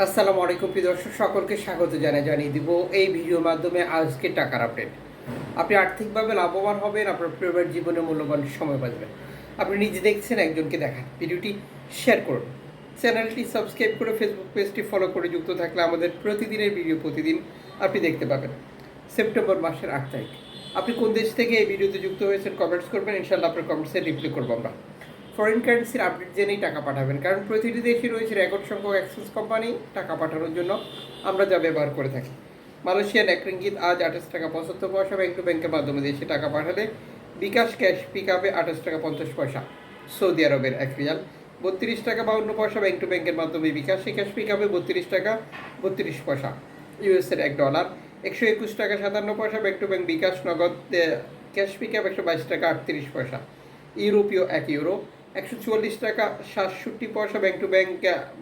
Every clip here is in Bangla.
আসসালামু আলাইকুম প্রিয় দর্শক, সকলকে স্বাগত জানিয়ে দিব এই ভিডিওর মাধ্যমে আজকে টাকার আপডেট। আপনি আর্থিকভাবে লাভবান হবেন, আপনার পরিবার জীবনে মূল্যবান সময় বাঁচবেন। আপনি নিজে দেখছেন, একজনকে দেখান। ভিডিওটি শেয়ার করুন, চ্যানেলটি সাবস্ক্রাইব করে ফেসবুক পেজটি ফলো করে যুক্ত থাকলে আমাদের প্রতিদিনের ভিডিও প্রতিদিন আপনি দেখতে পাবেন। সেপ্টেম্বর মাসের 8 তারিখ। আপনি কোন দেশ থেকে এই ভিডিওতে যুক্ত হয়েছেন কমেন্টস করবেন, ইনশাআল্লাহ আপনার কমেন্টসে রিপ্লাই করবো আমরা। ফরেন কারেন্সির আপডেট জেনেই টাকা পাঠাবেন, কারণ প্রতিটি দেশে রয়েছে রেকর্ড সংখ্যক এক্সচেঞ্জ কোম্পানি টাকা পাঠানোর জন্য আমরা যা ব্যবহার করে থাকি। মালয়েশিয়ান এক রিঙ্গিত আজ 28 টাকা 75 পয়সা ব্যাংক টু ব্যাংকের মাধ্যমে দেশে টাকা পাঠালে বিকাশ ক্যাশ পিক আপে 28 টাকা 50 পয়সা। সৌদি আরবের এক রিয়াল 32 টাকা 52 পয়সা ব্যাংক টু ব্যাংকের মাধ্যমে বিকাশে ক্যাশ পিক আপে 32 টাকা 32 পয়সা। ইউএসের $1 121 টাকা 57 পয়সা ব্যাংক টু ব্যাংক বিকাশ নগদ ক্যাশ পিক আপ 122 টাকা 38 পয়সা। ইউরোপীয় €1 144 টাকা 67 পয়সা bank to bank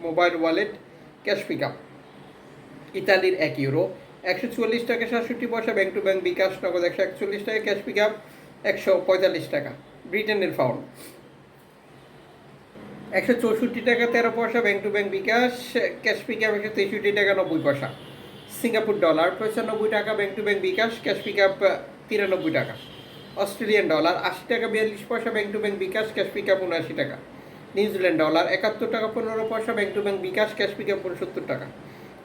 mobile wallet cash pick up. ইতালির €1 144 টাকা 67 পয়সা ব্যাংক টু ব্যাংক বিকাশ নগদ 141 টাকা ক্যাশ পিক আপ 145 টাকা। ব্রিটেনের পাউন্ড 164 টাকা 13 পয়সা bank to bank bKash cash pick up 163 টাকা 90 পয়সা। সিঙ্গাপুর ডলার 95 টাকা bank to bank bKash cash pick up 93 টাকা। অস্ট্রেলিয়ান ডলার 80 টাকা 42 পয়সা bank to bank bKash cash pick up 79 টাকা। নিউজিল্যান্ড ডলার 71 টাকা 15 পয়সা bank to bank bKash cash pick up 69 টাকা।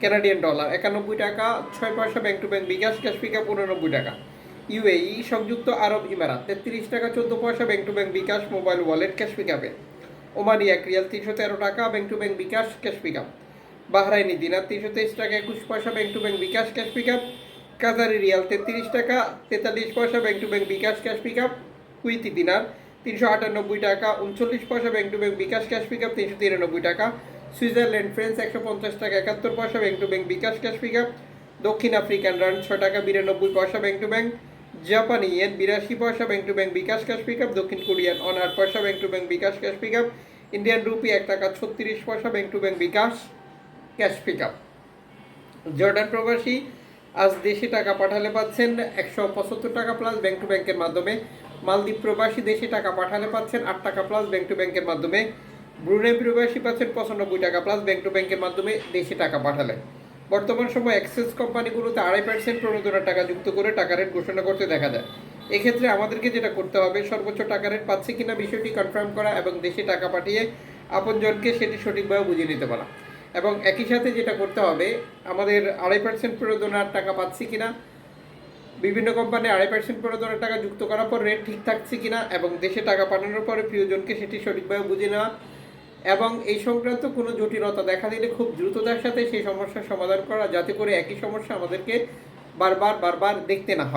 কানাডিয়ান ডলার 91 টাকা 6 পয়সা bank to bank bKash cash pick up 89 টাকা। ইউএই সংযুক্ত আরব ইমারাত 33 টাকা 14 পয়সা bank to bank bKash mobile wallet cash pick আপে। ওমানি এক রিয়াল 313 টাকা bank to bank bKash cash pick up. Bahraini dinar 323 টাকা 21 পয়সা bank to bank bKash cash pick up. Qatari riyal 33 টাকা 43 পয়সা bank to bank bKash cash pick up. Kuwaiti dinar 398 টাকা 39 পয়সা bank to bank bKash cash pick up 393 টাকা। সুইজারল্যান্ড ফ্রেন্স 150 টাকা 71 পয়সা bank to bank bKash cash pick up. দক্ষিণ আফ্রিকান রান 6 টাকা 92 পয়সা ব্যাংক টু ব্যাংক। জাপানি ইয়েন 82 পয়সা bank to bank bKash cash pick up. দক্ষিণ কোরিয়ান অন 8 পয়সা bank to bank bKash cash pick up. Indian rupee 1 টাকা 36 পয়সা bank to bank bKash cash pick up. Jordan প্রবাসী আজ দেশে টাকা পাঠালে পাচ্ছেন 175 টাকা প্লাস ব্যাংক টু ব্যাংকের মাধ্যমে। মালদ্বীপ প্রবাসী দেশে টাকা পাঠালে পাচ্ছেন 8 টাকা প্লাস ব্যাংক টু ব্যাংকের মাধ্যমে। ব্রুনেই প্রবাসী পাচ্ছেন 95 টাকা প্লাস ব্যাংক টু ব্যাংকের মাধ্যমে দেশে টাকা পাঠালে। বর্তমান সময় এক্সচেঞ্জ কোম্পানিগুলোতে 2.5% প্রণোদনার টাকা যুক্ত করে টাকা রেট ঘোষণা করতে দেখা যায়। এক্ষেত্রে আমাদেরকে যেটা করতে হবে, সর্বোচ্চ টাকা রেট পাচ্ছে কিনা বিষয়টি কনফার্ম করা এবং দেশে টাকা পাঠিয়ে আপনজনকে সেটি সঠিকভাবে বুঝিয়ে নিতে পারা। এবং একই সাথে যেটা করতে হবে, আমাদের 2.5% প্রণোদনার টাকা পাচ্ছি কিনা, বিভিন্ন কোম্পানি 2.5% প্রণোদনার টাকা যুক্ত করার পর রেট ঠিক থাকছে কিনা এবং দেশে টাকা পাঠানোর পরে প্রিয়জনকে সেটি সঠিকভাবে বুঝে নেওয়া এবং এই সংক্রান্ত কোনো জটিলতা দেখা দিলে খুব দ্রুততার সাথে সেই সমস্যার সমাধান করা, যাতে করে একই সমস্যা আমাদেরকে বারবার দেখতে না হয়।